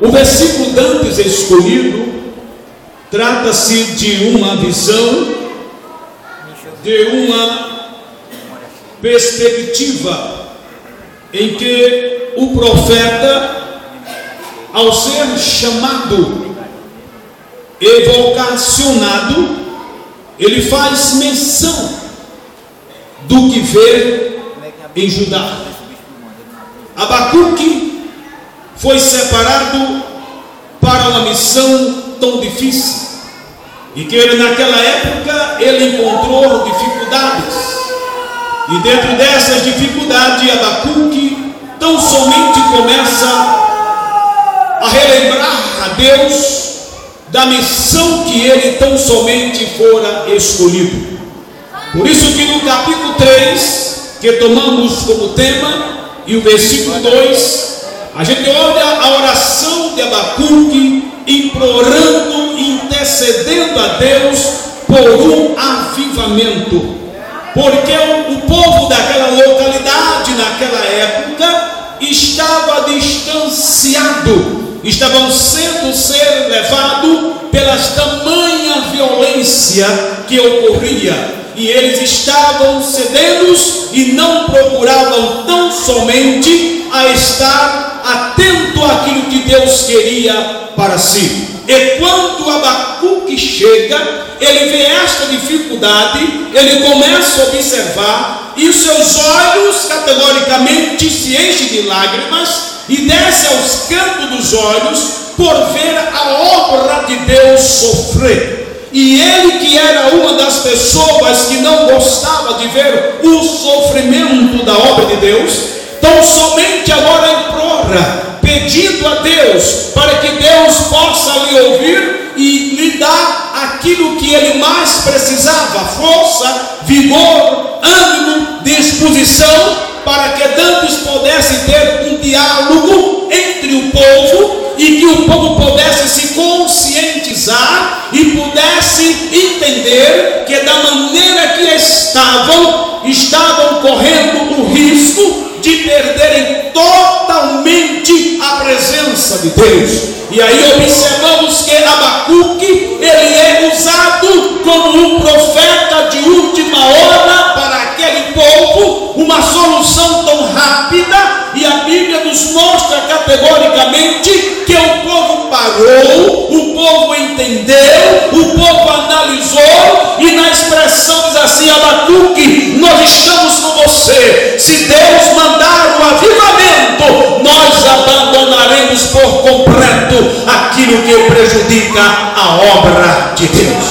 O versículo dantes escolhido trata-se de uma visão, de uma perspectiva em que o profeta, ao ser chamado e vocacionado, ele faz menção do que vê em Judá. Abacuque foi separado para uma missão tão difícil, e que ele, naquela época, ele encontrou dificuldades, e dentro dessas dificuldades, Abacuque tão somente começa a relembrar a Deus da missão que ele tão somente fora escolhido. Por isso que no capítulo 3, que tomamos como tema, e o versículo 2, a gente olha a oração de Abacuque, implorando, intercedendo a Deus por um avivamento, porque o povo daquela localidade, naquela época, estava distanciado, estavam sendo levados pelas tamanha violência que ocorria, e eles estavam sedentos e não procuravam tão somente a estar atento àquilo que Deus queria para si. E quando Abacuque chega, ele vê esta dificuldade, ele começa a observar, e os seus olhos categoricamente se enchem de lágrimas, e desce aos cantos dos olhos por ver a obra de Deus sofrer. E ele, que era uma das pessoas que não gostava de ver o sofrimento da obra de Deus, tão somente agora implora, pedindo a Deus para que Deus possa lhe ouvir e lhe dar aquilo que ele mais precisava: força, vigor, ânimo, disposição, para que dantes pudesse ter um diálogo entre o povo, e que o povo pudesse se conscientizar e pudesse entender que da maneira que estavam correndo o risco de perderem totalmente a presença de Deus. E aí observamos que Abacuque, ele é usado como um profeta de última hora para aquele povo, uma solução tão rápida, e a Bíblia nos mostra categoricamente que o povo parou, o povo entendeu, o povo analisou, e na expressão diz assim: Abacuque, nós estamos com você, se Deus mandar o avivamento, nós abandonaremos por completo aquilo que prejudica a obra de Deus.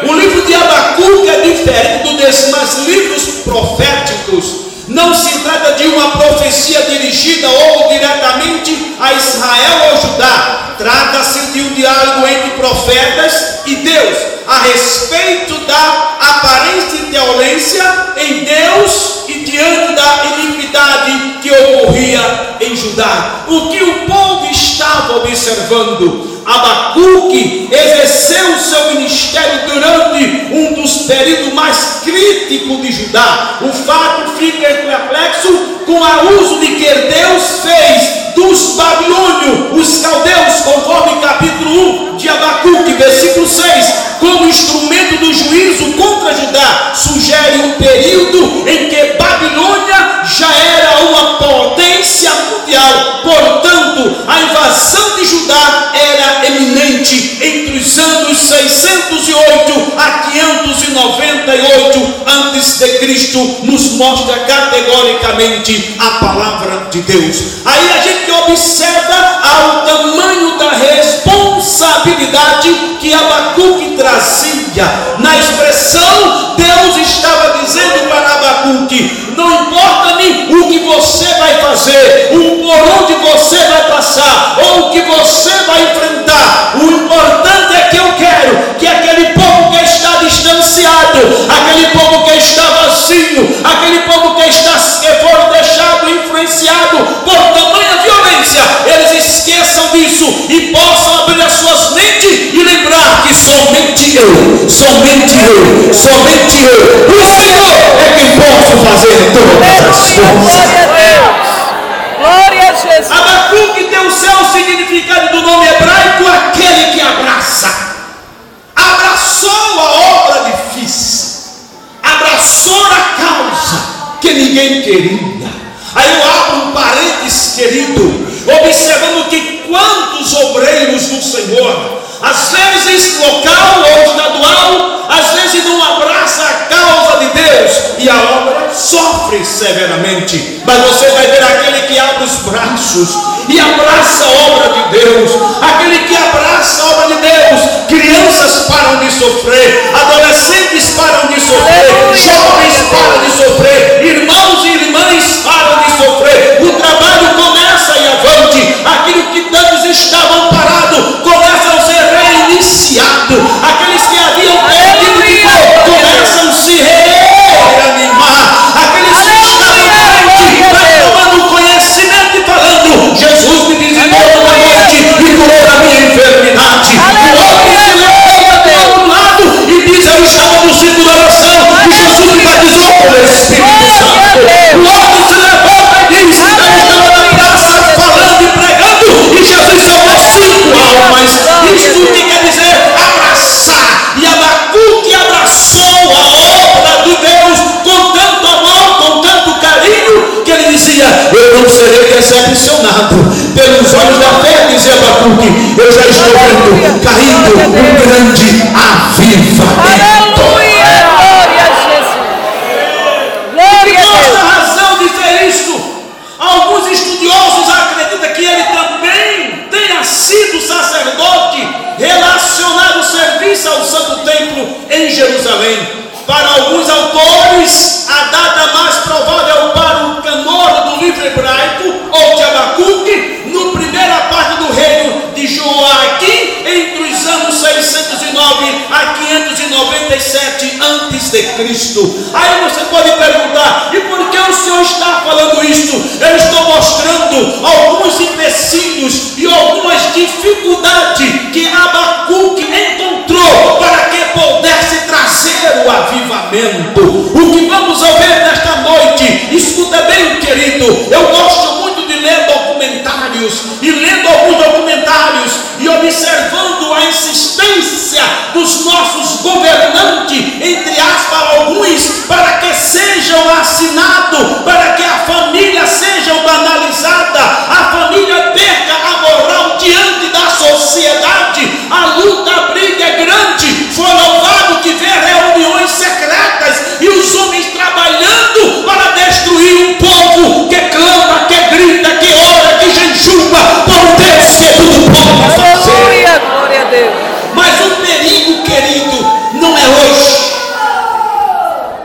O livro de Abacuque é diferente dos demais livros proféticos. Não se trata de uma profecia dirigida ou diretamente a Israel ou Judá. Trata-se de um diálogo entre profetas e Deus a respeito da aparência de violência em Deus e diante da iniquidade que ocorria em Judá. O que o povo estava observando? Abacuque exerceu o seu ministério durante um dos períodos mais críticos de Judá. O fato fica perplexo com o uso de que Deus fez dos babilônios, os caldeus, conforme capítulo 1 de Abacuque, versículo 6, como instrumento do juízo contra Judá. Sugere um período em que Babilônia já era uma potência mundial. Portanto, a invasão de Judá era eminente entre os anos 608 a 598 antes de Cristo. Nos mostra categoricamente a palavra de Deus. Aí a gente observa o tamanho da responsabilidade que Abacuque trazia. Na expressão, Deus estava dizendo para Abacuque: não importa-me o que você vai fazer, por onde você vai passar, ou o que você vai enfrentar, o importante é que eu quero que aquele povo que está distanciado, aquele povo que está vazio, aquele povo que for deixado, influenciado por tamanha violência, eles esqueçam disso e possam abrir as suas mentes e lembrar que somente eu, o Senhor é quem pode fazer todas as coisas. Glória a Jesus. Abacuque tem o seu sofre severamente, mas você vai ver aquele que abre os braços e abraça a obra de Deus, aquele que abraça a obra de Deus. Crianças param de sofrer, adolescentes param de sofrer, jovens param de sofrer, irmãos e irmãs param de sofrer. O trabalho começa e avante, aquilo que tantos estavam parados começa a ser reiniciado, aqueles que haviam perdido de dor começam a se reanimar, aqueles que estavam doentes vai tomando conhecimento e falando: Jesus me visitou uma noite e curou a minha enfermidade. O homem se levanta do outro lado e diz: eu estava no ciclo da oração e Jesus me batizou com o Espírito Santo. O outro se levanta e diz: eu estava na praça falando e pregando e Jesus salvou 5 almas. Isso que quer dizer abraçar. E Abacuque abraçou a obra de Deus com tanto amor, com tanto carinho, que ele dizia: eu não serei decepcionado. Pelos olhos da fé, dizia Abacuque, eu já estou vendo caindo um grande avivamento. Aleluia! Glória a Jesus! Glória a Deus! Nossa razão de dizer isso, alguns estudiosos acreditam que ele também tenha sido sacerdote relacionado ao serviço ao Santo Templo em Jerusalém. Para alguns autores, a data mais provável para o canônico do livro hebraico ou de Abacuque, no primeira parte do reino de Joaquim, entre os anos 609 a 597 a.C. Aí você pode perguntar: e por que o Senhor está falando isto? Eu estou mostrando alguns empecilhos e algumas dificuldades que Abacuque encontrou para que pudesse trazer o avivamento. O que vamos ouvir nesta noite, escuta bem, querido, eu gosto muito de ler documentários, e lendo alguns documentários e observando a insistência dos nossos governantes, entre aspas, alguns, para que sejam assinados, para que a família seja banalizada, a família perca a moral diante da sociedade. A luta, a briga é grande. Foi louvado que vê reuniões secretas e os homens trabalhando para destruir um povo que clama, que grita, que ora, que jejuma por Deus que tudo pode fazer. Aleluia! Glória a Deus! Mas o perigo, querido, não é hoje.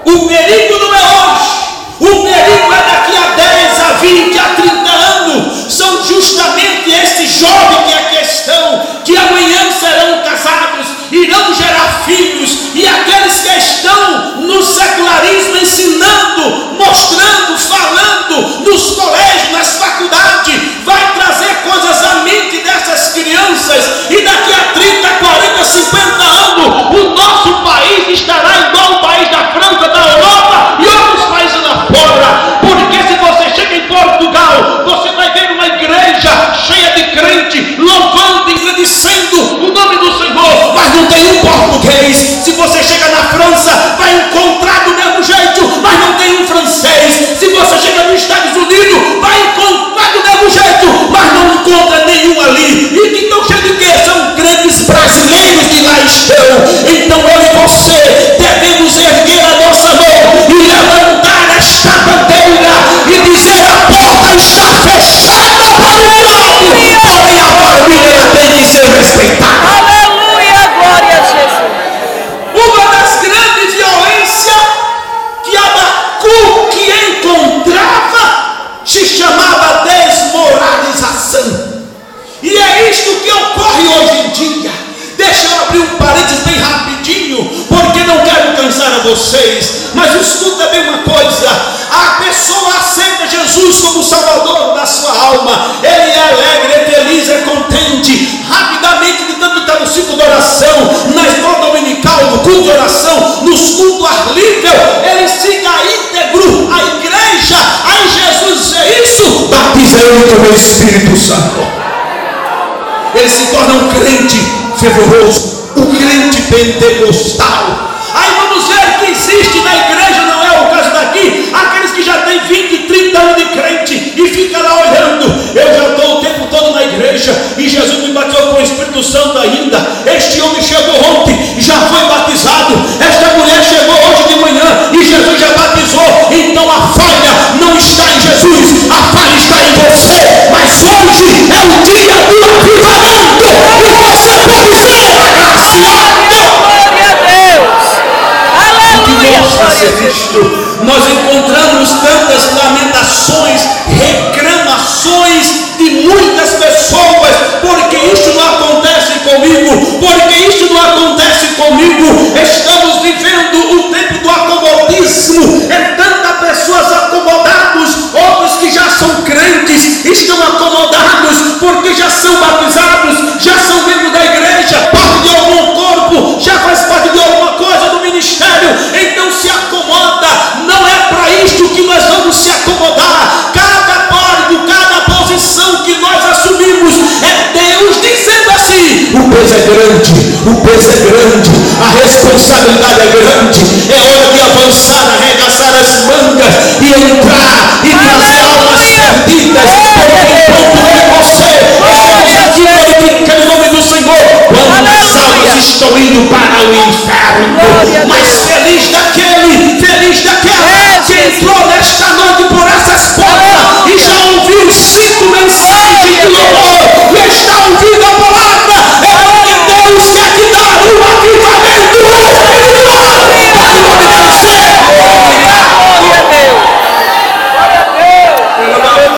O perigo não é hoje. O perigo é daqui a 10, a 20, a 30 anos. São justamente esses jovens que aqui estão, que amanhã serão casados, irão gerar filhos, e aqueles que estão no secularismo ensinando, mostrando, falando nos colégios, nas faculdades, vai trazer coisas à mente dessas crianças, e daqui a 30, 40, 50 anos o nosso país estará igual o país da França, da Europa e outros países lá fora. Porque se você chega em Portugal, você vai ver uma igreja cheia de crente, louvando e agradecendo o nome do Senhor, mas não tem um português. Se você chega na França, vai encontrar do mesmo jeito, mas não tem um francês. Se você chega nos Estados Unidos, vai encontrar do mesmo jeito, mas não encontra nenhum ali. E que estão cheios de quê? São grandes brasileiros que lá estão. Então eu e você devemos erguer a nossa mão e levantar esta bandeira e dizer: a porta está fechada para o diabo, porém a família tem que ser respeitada. Aleluia! Glória a Jesus! Uma das grandes violências que Abacuque encontrava se chamava desmoralização. E é isto que ocorre hoje em dia. Deixa eu abrir um parênteses bem rapidinho, porque não quero cansar a vocês. Mas escuta bem uma coisa: a pessoa aceita Jesus como Salvador da sua alma. Ele é alegre, é feliz, é contente. Rapidamente, de tanto estar no ciclo de oração, na escola dominical, no culto de oração, nos cultos ar livre, ele fica íntegro à igreja. Aí Jesus vê isso, batiza ele com o Espírito Santo. Ele se torna um crente fervoroso, um crente pentecostal. Aí vamos ver que existe na igreja, não é o caso daqui, aqueles que já têm 20, 30 anos de crente e fica lá olhando. Eu já estou o tempo todo na igreja e Jesus me batizou com o Espírito Santo ainda. Este homem chegou ontem e já foi batizado. Esta mulher chegou hoje de manhã e Jesus já batizou. Então a falha o peso é grande, a responsabilidade é grande. É hora de avançar, arregaçar as mangas e entrar e trazer almas perdidas. Porque enquanto é você, estamos aqui glorificando o nome do Senhor. Quando as almas estão indo para o inferno, mas